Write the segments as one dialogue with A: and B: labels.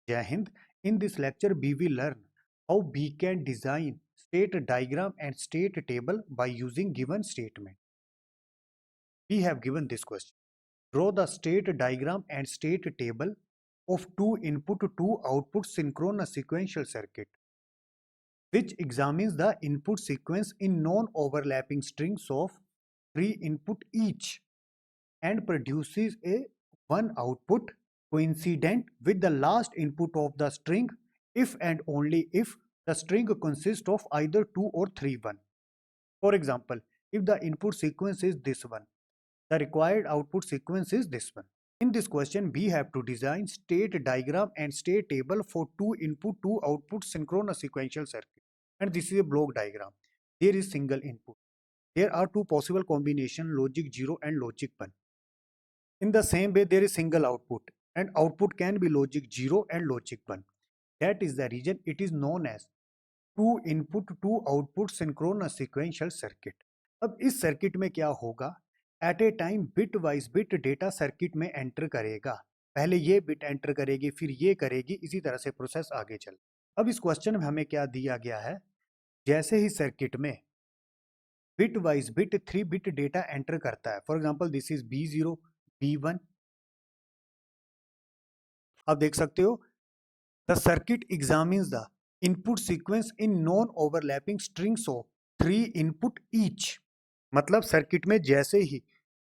A: Jai Hind. In this lecture, we will learn how we can design state diagram and state table by using given statement. We have given this question. Draw the state diagram and state table of two input, two output synchronous sequential circuit, which examines the input sequence in non-overlapping strings of 3 input each and produces a one output coincident with the last input of the string if and only if the string consists of either 2 or 3 1. For example, if the input sequence is this one, the required output sequence is this one. In this question, we have to design state diagram and state table for 2 input, 2 output synchronous sequential circuit. And this is a block diagram. There is single input. There are two possible combination, logic 0 and logic 1. In the same way, there is single output and output can be logic 0 and logic 1. That is the reason it is known as 2 input 2 output synchronous sequential circuit. अब इस circuit में क्या होगा, at a time bit wise bit data circuit में enter करेगा, पहले ये bit enter करेगी फिर ये करेगी, इसी तरह से प्रोसेस आगे चल। अब इस क्वेश्चन में हमें क्या दिया गया है, जैसे ही सर्किट में bit wise bit 3 bit data enter करता है, for example this is B0 B1, आप देख सकते हो the circuit examines the input sequence in non overlapping strings of 3 input each. मतलब सर्किट में जैसे ही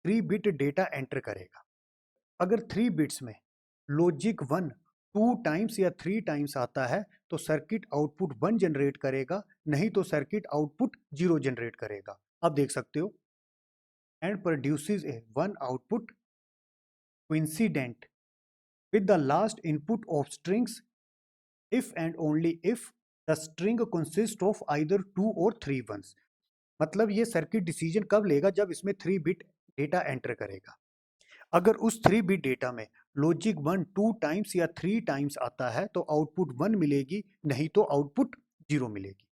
A: 3 बिट डेटा एंटर करेगा, अगर 3 बिट्स में लॉजिक 1 2 टाइम्स या 3 टाइम्स आता है तो सर्किट आउटपुट 1 जनरेट करेगा, नहीं तो सर्किट आउटपुट 0 जनरेट करेगा। आप देख सकते हो and produces A one output coincident with the last input of strings if and only if the string consists of either 2 or 3 ones। मतलब ये सर्किट डिसीजन कब लेगा, जब इसमें 3 बिट डेटा एंटर करेगा। अगर उस 3 बिट डेटा में लॉजिक 1 2 टाइम्स या 3 टाइम्स आता है तो आउटपुट 1 मिलेगी, नहीं तो आउटपुट 0 मिलेगी।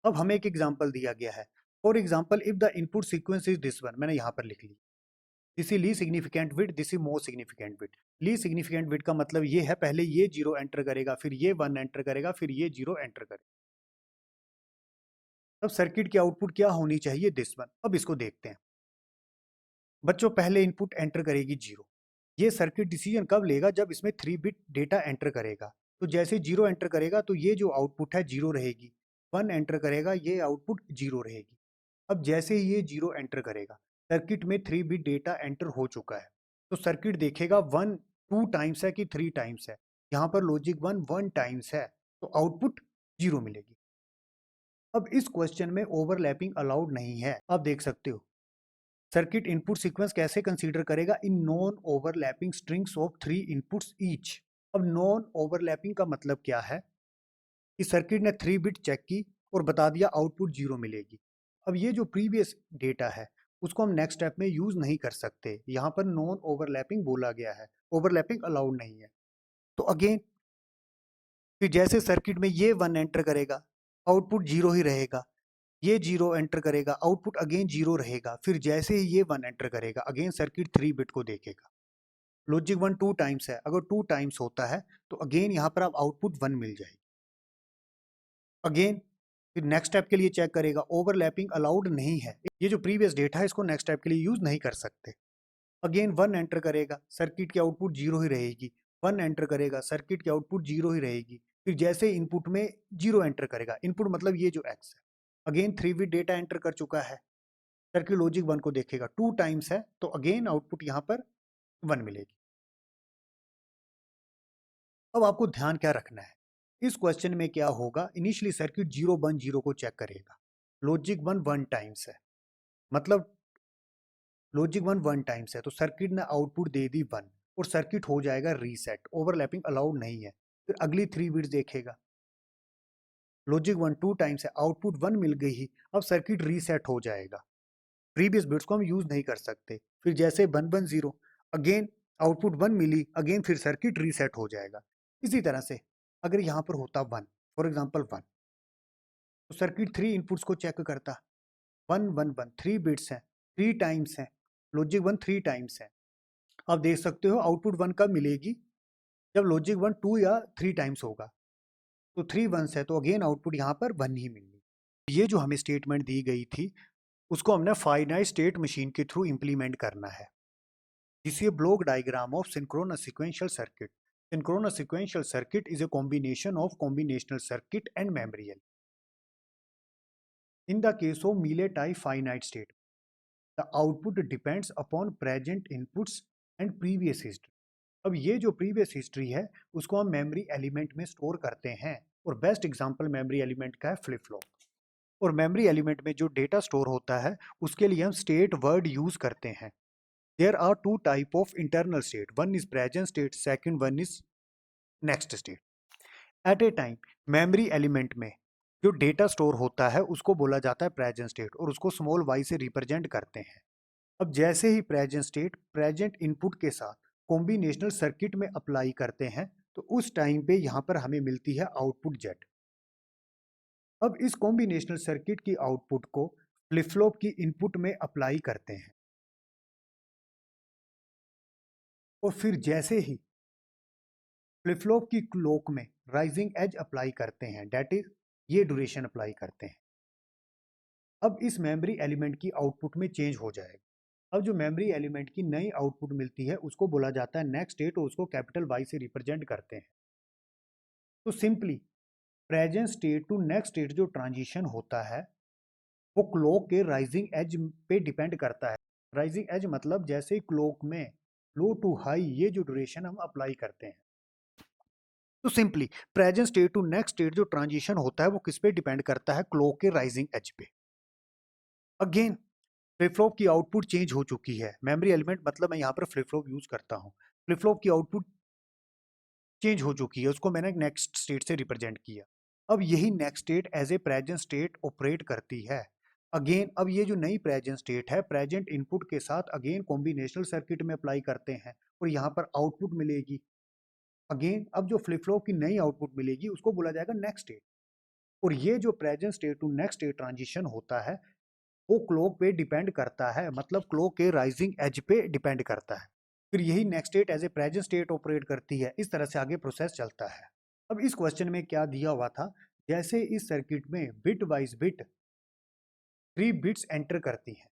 A: अब हमें एक एग्जांपल दिया गया है, for example if the input sequence is this one, मैंने यहाँ पर लिख ली, this is least significant bit, this is most significant bit. Least significant bit का मतलब ये है पहले ये 0 एंटर करेगा, फिर ये 1 एंटर करेगा, फिर ये 0 एंटर करेगा। तब सर्किट की आउटपुट क्या होनी चाहिए, दिस वन। अब इसको देखते हैं बच्चों, पहले इनपुट एंटर करेगी 0। ये सर्किट डिसीजन कब लेगा, जब इसमें 3 बिट डेटा एंटर करेगा। तो जैसे 0 एंटर करेगा तो ये जो आउटपुट है 0 रहेगी, 1 एंटर करेगा ये आउटपुट 0 रहेगी। अब जैसे ही ये 0 एंटर करेगा, सर्किट में 3 बिट डेटा एंटर हो चुका है, तो सर्किट देखेगा 1 2 टाइम्स है कि 3 टाइम्स है। यहाँ पर लॉजिक 1 1 टाइम्स है तो आउटपुट 0 मिलेगी। अब इस क्वेश्चन में ओवरलैपिंग अलाउड नहीं है। आप देख सकते हो सर्किट इनपुट सीक्वेंस कैसे कंसीडर करेगा, in non overlapping strings of 3 inputs each. अब नॉन ओवरलैपिंग का मतलब क्या है, कि सर्किट ने 3 बिट चेक की और बता दिया आउटपुट 0 मिलेगी। अब ये जो प्रीवियस डेटा है उसको हम नेक्स्ट स्टेप में यूज नहीं कर सकते, यहाँ पर नॉन ओवरलैपिंग बोला गया है, ओवरलैपिंग अलाउड नहीं है। तो अगेन फिर जैसे सर्किट में ये 1 एंटर करेगा आउटपुट 0 ही रहेगा, ये 0 एंटर करेगा आउटपुट अगेन 0 रहेगा, फिर जैसे ही ये 1 एंटर करेगा अगेन सर्किट 3 बिट को देखेगा। लॉजिक 1 2 टाइम्स है, अगर 2 टाइम्स होता है तो अगेन यहाँ पर आप आउटपुट 1 मिल जाएगी। अगेन फिर नेक्स्ट स्टेप के लिए चेक करेगा, ओवरलैपिंग अलाउड नहीं है, ये जो प्रीवियस डेटा है इसको नेक्स्ट स्टेप के लिए यूज नहीं कर सकते। अगेन 1 एंटर करेगा सर्किट की आउटपुट 0 ही रहेगी, 1 एंटर करेगा सर्किट की आउटपुट 0 ही रहेगी, फिर जैसे इनपुट में 0 एंटर करेगा, इनपुट मतलब ये जो x है, अगेन 3 बिट डेटा एंटर कर चुका है, सर्किट लॉजिक 1 को देखेगा 2 टाइम्स है तो अगेन आउटपुट यहाँ पर 1 मिलेगी। अब आपको ध्यान क्या रखना है, इस क्वेश्चन में क्या होगा, इनिशियली सर्किट 0 1 0 को चेक करेगा, लॉजिक 1 1 टाइम्स है, मतलब लॉजिक 1 1 टाइम्स है तो सर्किट ने आउटपुट दे दी 1 और सर्किट हो जाएगा रीसेट, ओवरलैपिंग अलाउड नहीं है। फिर अगली 3 बिट्स देखेगा, लॉजिक 1 2 टाइम्स है आउटपुट 1 मिल गई ही, अब सर्किट रीसेट हो जाएगा, प्रीवियस बिट्स को हम यूज नहीं कर सकते। फिर जैसे 1 1 0 अगेन आउटपुट 1 मिली, अगेन फिर सर्किट रीसेट हो जाएगा। इसी तरह से अगर यहाँ पर होता 1 फॉर एग्जाम्पल 1 तो सर्किट 3 इनपुट्स को चेक करता, 1 1 1 3 बिट्स हैं, 3 टाइम्स हैं, लॉजिक 1 3 टाइम्स है। आप देख सकते हो आउटपुट 1 कब मिलेगी, जब लॉजिक 1 2 या 3 टाइम्स होगा तो 3 वंस है, तो अगेन आउटपुट यहाँ पर 1 ही मिलनी। ये जो हमें स्टेटमेंट दी गई थी उसको हमने फाइनाइट स्टेट मशीन के थ्रू इम्प्लीमेंट करना है। This is a block diagram of synchronous sequential circuit. Synchronous sequential circuit is a combination of combinational circuit and memory element. In the case of Mealy type finite state, the output depends upon present inputs and previous history. अब ये जो previous history है उसको हम memory element में store करते हैं, और best example memory element का है flip flop। और memory element में जो data store होता है उसके लिए हम state word use करते हैं। There are two type of internal state. One is present state, second one is next state. At a time, memory element में जो data store होता है उसको बोला जाता है present state, और उसको small y से represent करते हैं। अब जैसे ही present state present input के साथ combinational circuit में अप्लाई करते हैं तो उस टाइम पे यहाँ पर हमें मिलती है आउटपुट Z। अब इस combinational circuit की आउटपुट को फ्लिप फ्लॉप की इनपुट में अप्लाई करते हैं, और फिर जैसे ही फ्लिप फ्लॉप की क्लॉक में राइजिंग एज अप्लाई करते हैं, डेट इज ये ड्यूरेशन अप्लाई करते हैं, अब इस मेमोरी एलिमेंट की आउटपुट में चेंज हो जाएगा। अब जो मेमोरी एलिमेंट की नई आउटपुट मिलती है उसको बोला जाता है नेक्स्ट स्टेट, और उसको कैपिटल वाई से रिप्रेजेंट करते हैं। तो simply present state to next state जो ट्रांजिशन होता है वो क्लॉक के राइजिंग एज पे डिपेंड करता है। राइजिंग एज मतलब जैसे ही क्लॉक में लो टू हाई ये जो ड्यूरेशन हम अप्लाई करते हैं, तो simply present state to next state जो ट्रांजिशन होता है वो किस पे डिपेंड करता है, क्लॉक के राइजिंग एज पे। अगेन फ्लिप फ्लॉप की आउटपुट चेंज हो चुकी है, मेमोरी एलिमेंट मतलब मैं यहाँ पर फ्लिप फ्लॉप यूज करता हूँ, फ्लिप फ्लॉप की आउटपुट चेंज हो चुकी है, उसको मैंने नेक्स्ट स्टेट से रिप्रेजेंट किया। अब यही next state as a present state operate करती है। अगेन अब ये जो नई प्रेजेंट स्टेट है प्रेजेंट इनपुट के साथ अगेन कॉम्बिनेशनल सर्किट में अप्लाई करते हैं और यहाँ पर आउटपुट मिलेगी। अगेन अब जो फ्लिप फ्लॉप की नई आउटपुट मिलेगी उसको बोला जाएगा नेक्स्ट स्टेट, और ये जो present state to next state transition होता है वो क्लॉक पे डिपेंड करता है, मतलब क्लॉक के राइजिंग एज पे डिपेंड करता है। फिर यही next state as a present state operate करती है। इस तरह से आगे प्रोसेस चलता है। अब इस क्वेश्चन में क्या दिया हुआ था, जैसे इस सर्किट में bit wise bit 3 bits enter करती हैं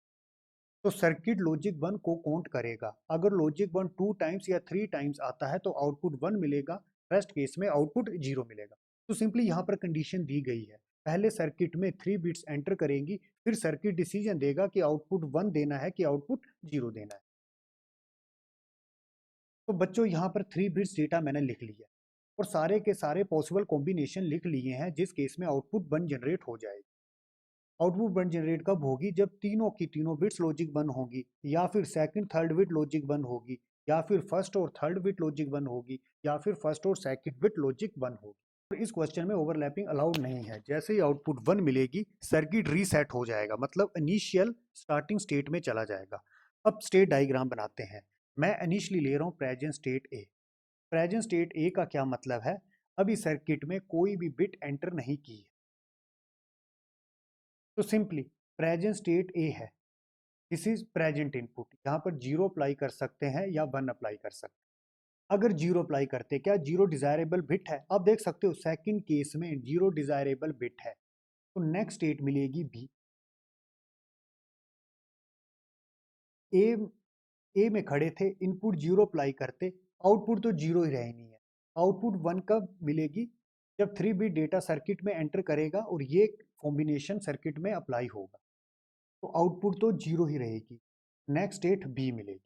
A: तो सर्किट लॉजिक 1 को काउंट करेगा। अगर लॉजिक 1 2 टाइम्स या 3 टाइम्स आता है तो आउटपुट 1 मिलेगा, रेस्ट केस में आउटपुट 0 मिलेगा। तो सिंपली यहाँ पर कंडीशन दी गई है, पहले सर्किट में 3 बिट्स एंटर करेंगी, फिर सर्किट डिसीजन देगा कि आउटपुट 1 देना है कि आउटपुट 0 देना है। तो बच्चों यहाँ पर 3 बिट्स डेटा मैंने लिख लिया और सारे के सारे पॉसिबल कॉम्बिनेशन लिख लिए हैं जिस केस में आउटपुट 1 जनरेट हो जाएगी। आउटपुट 1 जनरेट कब होगी, जब तीनों की तीनों बिट्स लॉजिक 1 होगी, या फिर सेकंड थर्ड बिट लॉजिक 1 होगी, या फिर फर्स्ट और थर्ड बिट लॉजिक 1 होगी, या फिर फर्स्ट और सेकंड बिट लॉजिक 1 होगी। तो इस क्वेश्चन में ओवरलैपिंग अलाउड नहीं है। जैसे ही आउटपुट 1 मिलेगी सर्किट रीसेट हो जाएगा, मतलब इनिशियल स्टार्टिंग स्टेट में चला जाएगा। अब स्टेट डायग्राम बनाते हैं। मैं इनिशियली ले रहा हूँ present state A. Present state A का क्या मतलब है, अभी सर्किट में कोई भी बिट एंटर नहीं की है, तो सिंपली प्रेजेंट स्टेट ए है, दिस इज प्रेजेंट इनपुट। यहाँ पर 0 अप्लाई कर सकते हैं या 1 अप्लाई कर सकते हैं। अगर 0 अप्लाई करते, क्या 0 डिजायरेबल बिट है, आप देख सकते हो सेकंड केस में 0 डिजायरेबल बिट है, तो नेक्स्ट स्टेट मिलेगी बी। ए ए में खड़े थे, इनपुट 0 अप्लाई करते, आउटपुट तो 0 ही रहनी है। आउटपुट 1 कब मिलेगी, जब 3 बिट डेटा सर्किट में एंटर करेगा और ये कॉम्बिनेशन सर्किट में अप्लाई होगा, तो आउटपुट तो 0 ही रहेगी, नेक्स्ट स्टेट बी मिलेगी।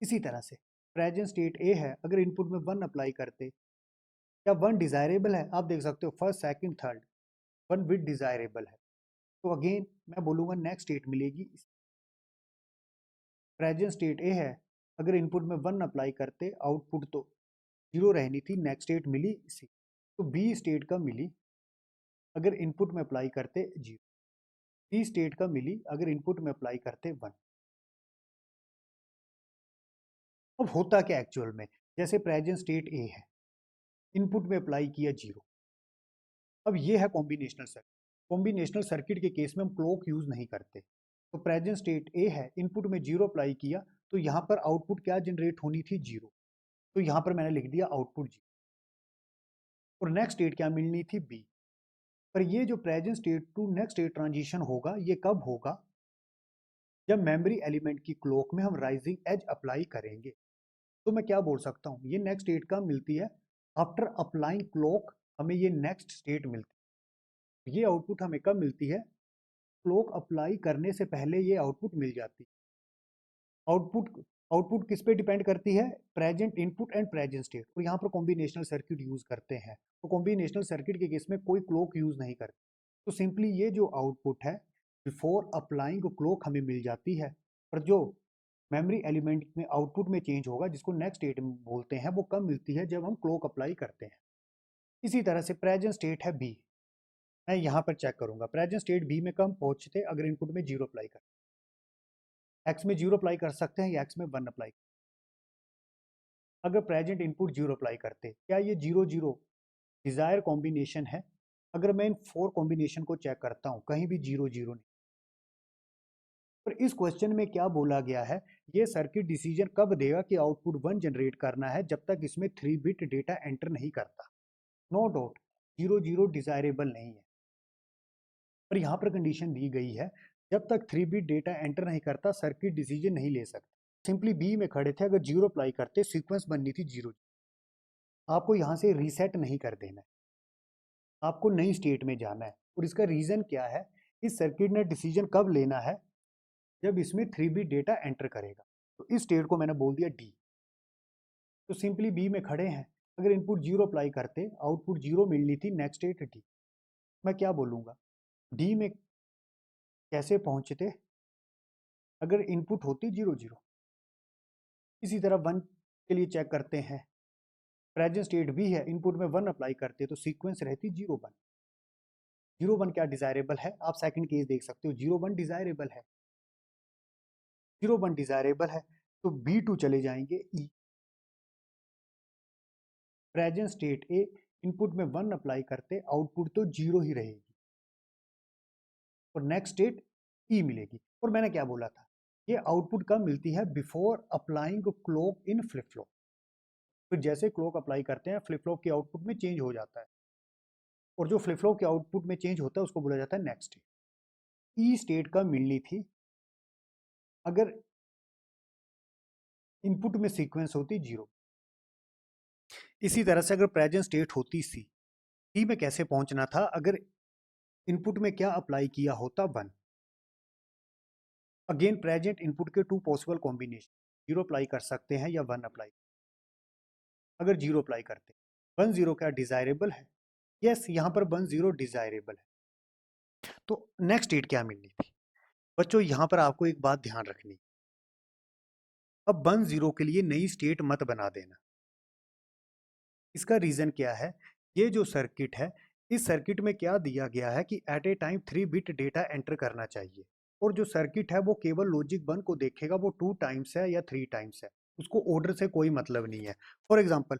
A: इसी तरह से प्रेजेंट स्टेट ए है, अगर इनपुट में 1 अप्लाई करते, क्या 1 डिजायरेबल है, आप देख सकते हो first second third 1 bit desirable है, तो अगेन मैं बोलूँगा नेक्स्ट स्टेट मिलेगी। प्रेजेंट स्टेट ए है, अगर इनपुट में 1 अप्लाई करते आउटपुट तो 0 रहनी थी, नेक्स्ट स्टेट मिली सी, तो बी स्टेट का मिली अगर इनपुट में अप्लाई करते 0, सी स्टेट का मिली अगर इनपुट में अप्लाई करते 1। अब होता क्या एक्चुअल में, जैसे प्रेजेंट स्टेट ए है, इनपुट में अप्लाई किया 0, अब ये है कॉम्बिनेशनल सर्किट। कॉम्बिनेशनल सर्किट के केस में हम क्लॉक यूज नहीं करते, तो प्रेजेंट स्टेट ए है, इनपुट में 0 अप्लाई किया, तो यहाँ पर आउटपुट क्या जनरेट होनी थी 0, तो यहाँ पर मैंने लिख दिया आउटपुट जी। और नेक्स्ट स्टेट क्या मिलनी थी, बी। पर ये जो present state to next state transition होगा ये कब होगा, जब मेमोरी एलिमेंट की क्लॉक में हम राइजिंग एज अप्लाई करेंगे। तो मैं क्या बोल सकता हूँ, ये नेक्स्ट स्टेट कब मिलती है, आफ्टर अप्लाइंग क्लॉक हमें ये नेक्स्ट स्टेट मिलती है। ये आउटपुट हमें कब मिलती है, क्लॉक अप्लाई करने से पहले ये आउटपुट मिल जाती है। आउटपुट आउटपुट किस पे डिपेंड करती है, present input and present state. और यहाँ पर कॉम्बिनेशनल सर्किट यूज करते हैं, तो कॉम्बिनेशनल सर्किट के केस में कोई क्लॉक यूज नहीं करते। तो सिंपली ये जो आउटपुट है बिफोर अप्लाइंग क्लॉक हमें मिल जाती है, पर जो मेमोरी एलिमेंट में आउटपुट में चेंज होगा जिसको नेक्स्ट स्टेट बोलते हैं, वो कब मिलती है, जब हम क्लॉक अप्लाई करते हैं। इसी तरह से प्रेजेंट स्टेट है बी, मैं यहाँ पर चेक करूंगा प्रेजेंट स्टेट बी में कब पहुंचते, अगर इनपुट में जीरो अप्लाई कर, एक्स में जीरो अप्लाई कर सकते हैं या एक्स में वन अप्लाई। अगर प्रेजेंट इनपुट जीरो अप्लाई करते, क्या ये जीरो जीरो डिजायर कॉम्बिनेशन है? अगर मैं इन 4 कॉम्बिनेशन को चेक करता हूं कहीं भी जीरो जीरो नहीं। पर इस क्वेश्चन में क्या बोला गया है, ये सर्किट डिसीजन कब देगा कि आउटपुट 1 जनरेट करना है, जब तक इसमें 3 बिट डेटा एंटर नहीं करता। No doubt zero zero desirable नहीं है, पर यहाँ पर कंडीशन दी गई है जब तक 3 बिट डेटा एंटर नहीं करता सर्किट डिसीजन नहीं ले सकता। सिंपली बी में खड़े थे, अगर जीरो अप्लाई करते सीक्वेंस बननी थी जीरो। आपको यहाँ से रीसेट नहीं कर देना है, आपको नई स्टेट में जाना है। और इसका रीजन क्या है, इस सर्किट ने डिसीजन कब लेना है, जब इसमें 3 बिट डेटा एंटर करेगा। तो इस स्टेट को मैंने बोल दिया डी। तो सिंपली बी में खड़े हैं, अगर इनपुट जीरो अप्लाई करते आउटपुट जीरो मिलनी थी, नेक्स्ट स्टेट डी। मैं क्या बोलूँगा, डी में कैसे पहुंचते अगर इनपुट होती जीरो जीरो। इसी तरह वन के लिए चेक करते हैं, प्रेजेंट स्टेट भी है, इनपुट में वन अप्लाई करते तो सीक्वेंस रहती जीरो वन। जीरो वन क्या डिजायरेबल है, आप सेकंड केस देख सकते हो, जीरो वन डिजायरेबल है, जीरो वन डिजायरेबल है। तो बी टू चले जाएंगे ई, प्रेजेंट स्टेट ए, इनपुट में वन अप्लाई करते आउटपुट तो जीरो ही रहेगी, और नेक्स्ट स्टेट ई मिलेगी। और मैंने क्या बोला था, ये आउटपुट कब मिलती है, before applying clock in flip flop. फिर जैसे क्लॉक अप्लाई करते हैं फ्लिप फ्लॉप के आउटपुट में चेंज हो जाता है, और जो फ्लिप फ्लॉप के आउटपुट में चेंज होता है उसको बोला जाता है नेक्स्ट स्टेट। ई स्टेट कब मिलनी थी, अगर इनपुट में सीक्वेंस होती जीरो। इसी तरह से अगर प्रेजेंट स्टेट होती सी, सी में कैसे पहुंचना था, अगर इनपुट में क्या अप्लाई किया होता वन। अगेन प्रेजेंट इनपुट के 2 पॉसिबल कॉम्बिनेशन, जीरो अप्लाई कर सकते हैं या वन अप्लाई। अगर जीरो अप्लाई करते, वन जीरो क्या डिजायरेबल है, यस यहाँ पर वन जीरो डिजायरेबल है। तो नेक्स्ट स्टेट क्या मिलनी थी बच्चों, यहाँ पर आपको एक बात ध्यान रखनी, अब वन जीरो के लिए नई स्टेट मत बना देना। इसका रीजन क्या है, ये जो सर्किट है, इस सर्किट में क्या दिया गया है कि at a time 3 bit data enter करना चाहिए, और जो सर्किट है वो केवल लॉजिक 1 को देखेगा, वो 2 टाइम्स है या 3 टाइम्स है, उसको ऑर्डर से कोई मतलब नहीं है। फॉर एग्जाम्पल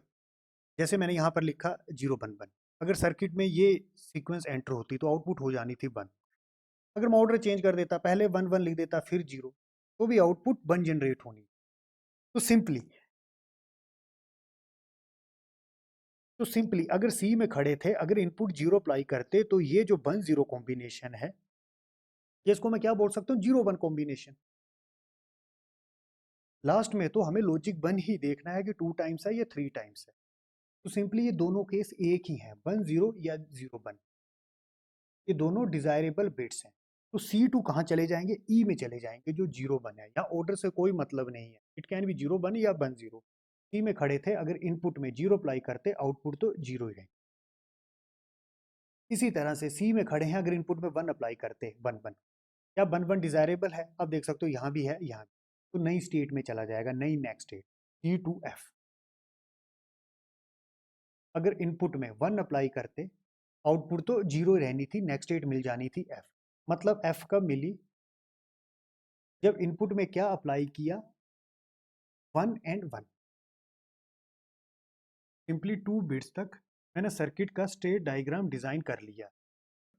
A: जैसे मैंने यहाँ पर लिखा 0 1 1, अगर सर्किट में ये सीक्वेंस एंटर होती तो आउटपुट हो जानी थी 1। अगर मैं ऑर्डर चेंज कर देता, पहले 1 1 लिख देता फिर 0, तो भी आउटपुट 1 जनरेट होनी। तो सिंपली अगर सी में खड़े थे, अगर इनपुट जीरो अप्लाई करते तो ये जो 1 0 कॉम्बिनेशन है, ये इसको मैं क्या बोल सकता हूँ, 0 1 कॉम्बिनेशन। लास्ट में तो हमें लॉजिक 1 ही देखना है कि 2 टाइम्स है या 3 टाइम्स है। तो सिंपली ये दोनों केस एक ही हैं, 1 0 या 0 1, ये दोनों डिजायरेबल बिट्स हैं। तो C2 कहाँ चले जाएंगे, ई में चले जाएंगे जो 0 1 है, यहाँ ऑर्डर से कोई मतलब नहीं है, इट कैन बी 0 1 या 1 0। सी में खड़े थे, अगर इनपुट में जीरो अप्लाई करते आउटपुट तो जीरो ही रहेंगे। इसी तरह से सी में खड़े हैं, अगर इनपुट में 1 अप्लाई करते 1 1, क्या 1 1 डिजायरेबल है, अब देख सकते हो यहाँ भी है यहाँ भी, तो नई स्टेट में चला जाएगा, नई नेक्स्ट स्टेट C2F। अगर इनपुट में 1 अप्लाई करते आउटपुट तो जीरो रहनी थी, नेक्स्ट स्टेट मिल जानी थी F। मतलब F कब मिली, जब इनपुट में क्या अप्लाई किया, 1 एंड 1। सिंपली 2 बिट्स तक मैंने सर्किट का स्टेट डायग्राम डिजाइन कर लिया।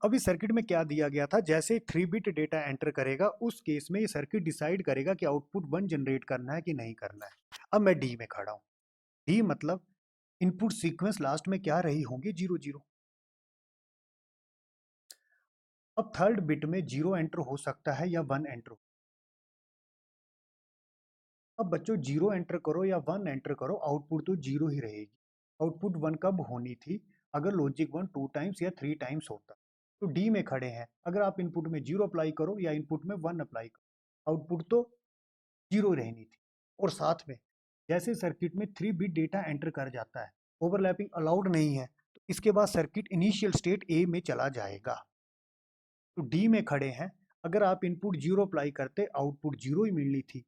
A: अब इस सर्किट में क्या दिया गया था, जैसे 3 बिट डेटा एंटर करेगा उस केस में ये सर्किट डिसाइड करेगा कि आउटपुट 1 जनरेट करना है कि नहीं करना है। अब मैं डी में खड़ा हूँ, डी मतलब इनपुट सीक्वेंस लास्ट में क्या रही होंगी, 0 0। अब थर्ड बिट में 0 एंटर हो सकता है या 1 एंटर। अब बच्चों 0 एंटर करो या 1 एंटर करो, आउटपुट तो 0 ही रहेगी। आउटपुट 1 कब होनी थी, अगर लॉजिक 1 2 टाइम्स या 3 टाइम्स होता। तो डी में खड़े हैं, अगर आप इनपुट में 0 अप्लाई करो या इनपुट में 1 अप्लाई करो, आउटपुट तो 0 रहनी थी। और साथ में जैसे सर्किट में 3 बिट डेटा एंटर कर जाता है, ओवरलैपिंग अलाउड नहीं है, तो इसके बाद सर्किट इनिशियल स्टेट ए में चला जाएगा। तो डी में खड़े हैं, अगर आप इनपुट 0 अप्लाई करते आउटपुट 0 ही मिलनी थी,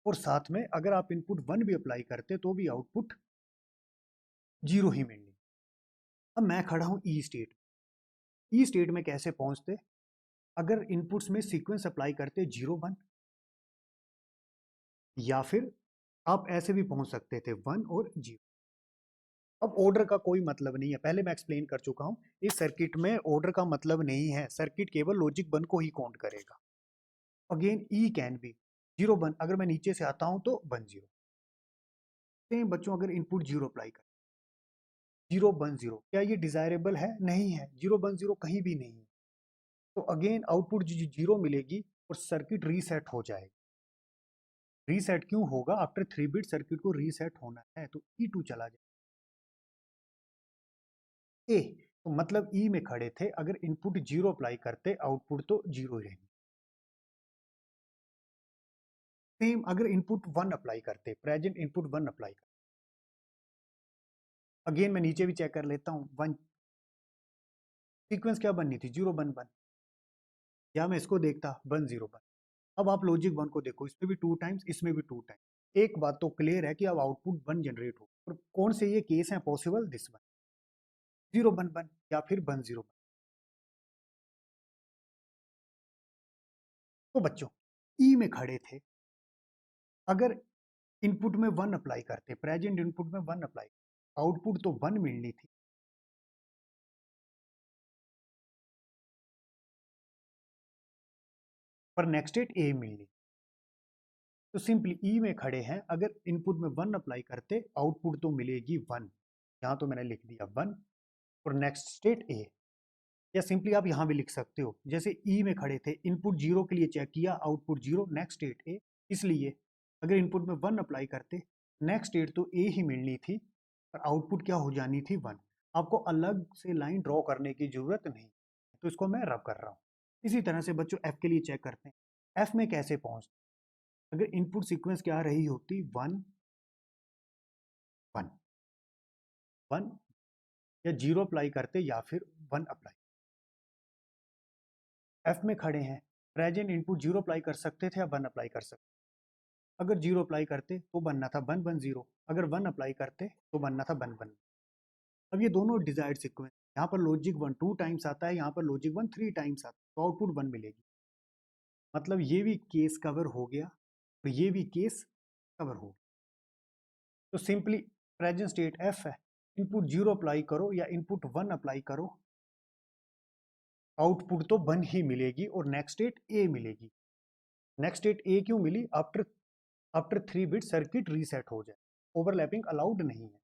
A: और साथ में अगर आप इनपुट 1 भी अप्लाई करते तो भी आउटपुट 0 ही मिलनी। अब मैं खड़ा हूं ई स्टेट। ई स्टेट में कैसे पहुंचते, अगर इनपुट्स में सीक्वेंस अप्लाई करते 0 1, या फिर आप ऐसे भी पहुंच सकते थे 1 और 0। अब ऑर्डर का कोई मतलब नहीं है, पहले मैं एक्सप्लेन कर चुका हूं, इस सर्किट में ऑर्डर का मतलब नहीं है, सर्किट केवल लॉजिक 1 को ही काउंट करेगा। अगेन ई कैन बी 0 1, अगर मैं नीचे से आता हूं तो 1 0। सेम बच्चों, अगर इनपुट 0 अप्लाई कर 0 1 0, क्या ये डिजायरेबल है, नहीं है, 0 1 0 कहीं भी नहीं है। तो अगेन आउटपुट 0 मिलेगी और सर्किट रीसेट हो जाएगा। रीसेट क्यों होगा, आफ्टर 3 बिट सर्किट को रीसेट होना है, तो E2 चला जाए ए। तो मतलब ई में खड़े थे, अगर इनपुट 0 अप्लाई करते आउटपुट तो 0 ही रहेंगे। सेम अगर इनपुट 1 अप्लाई करते, प्रेजेंट इनपुट 1 अप्लाई करते, अगेन मैं नीचे भी चेक कर लेता हूं, 1 सीक्वेंस क्या बननी थी, 0 1 1, या मैं इसको देखता 1 0 1। अब आप लॉजिक 1 को देखो, इसमें भी 2 टाइम्स, इसमें भी 2 टाइम्स। एक बात तो क्लियर है कि अब आउटपुट 1 जनरेट हो, और कौन से ये केस है पॉसिबल, दिस वन 0 1 1 या फिर 1 0 1। तो बच्चों ई में खड़े थे, अगर इनपुट में 1 अप्लाई करते, प्रेजेंट इनपुट में 1 अप्लाई, आउटपुट तो 1 मिलनी थी, पर नेक्स्ट स्टेट ए मिलनी। तो सिंपली ई में खड़े हैं, अगर इनपुट में 1 अप्लाई करते आउटपुट तो मिलेगी 1, यहां तो मैंने लिख दिया 1, और नेक्स्ट स्टेट ए। या सिंपली आप यहां भी लिख सकते हो, जैसे ई में खड़े थे, इनपुट 0 के लिए चेक किया, आउटपुट 0, नेक्स्ट स्टेट ए। इसलिए अगर इनपुट में 1 अप्लाई करते, नेक्स्ट स्टेट तो ए ही मिलनी थी, और आउटपुट क्या हो जानी थी, 1। आपको अलग से लाइन ड्रॉ करने की जरूरत नहीं, तो इसको मैं रब कर रहा हूं। इसी तरह से बच्चों एफ के लिए चेक करते हैं, एफ में कैसे पहुंच, अगर इनपुट सीक्वेंस क्या रही होती, 1 1 1, या 0 अप्लाई करते या फिर 1 अप्लाई। एफ में खड़े हैं, प्रेजेंट इनपुट 0 अप्लाई कर सकते थे या 1 अप्लाई कर सकते, अगर 0 अप्लाई करते तो बनना था 1 1 0, अगर 1 अप्लाई करते तो बनना था 1 1। अब ये दोनों डिजायर्ड सीक्वेंस, यहाँ पर लॉजिक 1 2 टाइम्स आता है, यहाँ पर लॉजिक 1 3 टाइम्स आता है, तो आउटपुट 1 मिलेगी। मतलब ये भी केस कवर हो गया, तो ये भी केस कवर हो गया। तो सिंपली प्रेजेंट स्टेट एफ है, इनपुट 0 अप्लाई करो या इनपुट 1 अप्लाई करो, आउटपुट तो 1 ही मिलेगी, और नेक्स्ट स्टेट ए मिलेगी। नेक्स्ट स्टेट ए क्यों मिली, आफ्टर 3 बिट सर्किट रीसेट हो जाए, ओवरलैपिंग अलाउड नहीं है।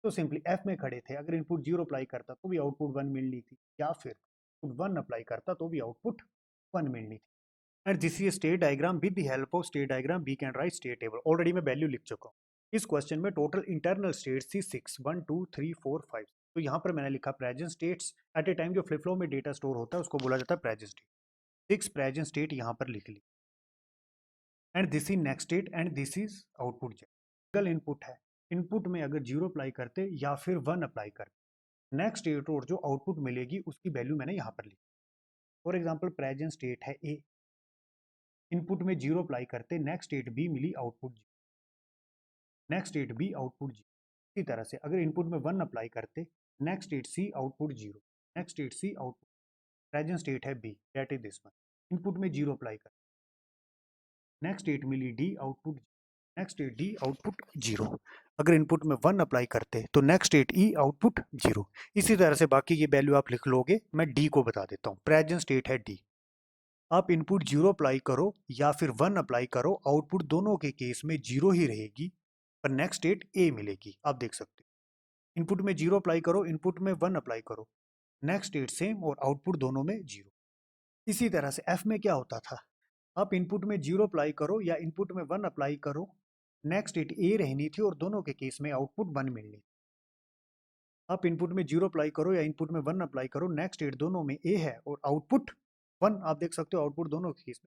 A: तो सिंपली एफ में खड़े थे, अगर इनपुट 0 अप्लाई करता तो भी आउटपुट 1 मिलनी थी, या फिर इनपुट 1 अप्लाई करता तो भी आउटपुट 1 मिलनी थी। And this is state diagram, with the help of state diagram we can write state table. Already मैं वैल्यू लिख चुका हूँ। इस क्वेश्चन में टोटल इंटरनल स्टेट्स थी 6 1 2 3 4 5। तो यहाँ पर मैंने लिखा present states at a time, जो फ्लिप फ्लॉप में डेटा स्टोर होता है उसको बोला जाता है प्रेजेंट स्टेट। 6 प्रेजेंट स्टेट यहाँ पर लिख ली, and this is next state, and this is output. Single input है, इनपुट में अगर 0 अप्लाई करते या फिर 1 अप्लाई करते, नेक्स्ट स्टेट और जो आउटपुट मिलेगी उसकी वैल्यू मैंने यहाँ पर लिखी। फॉर एग्जाम्पल प्रेजेंट स्टेट है ए, इनपुट में 0 अप्लाई करते, नेक्स्ट स्टेट बी मिली, output 0, next state B, output 0। इसी तरह से अगर इनपुट में 1 अप्लाई करते, next state C, output 0, next state C, output, present state है B, that is this one. Input में 0 अप्लाई करते, नेक्स्ट स्टेट मिली D, output 0, next state D, output 0। अगर इनपुट में 1 अप्लाई करते तो नेक्स्ट स्टेट ई, आउटपुट 0। इसी तरह से बाकी ये वैल्यू आप लिख लोगे, मैं डी को बता देता हूँ, प्रेजेंट स्टेट है डी। आप इनपुट 0 अप्लाई करो या फिर 1 अप्लाई करो, आउटपुट दोनों के केस में 0 ही रहेगी, पर नेक्स्ट स्टेट ए मिलेगी। आप देख सकते हो इनपुट में 0 अप्लाई करो, इनपुट में 1 अप्लाई करो, नेक्स्ट स्टेट सेम और आउटपुट दोनों में 0। इसी तरह से एफ में क्या होता था, आप इनपुट में 0 अप्लाई करो या इनपुट में 1 अप्लाई करो, नेक्स्ट स्टेट ए रहनी थी और दोनों के केस में आउटपुट 1 मिलनी। आप इनपुट में 0 अप्लाई करो या इनपुट में 1 अप्लाई करो, नेक्स्ट स्टेट दोनों में ए है और आउटपुट 1। आप देख सकते हो आउटपुट दोनों के केस में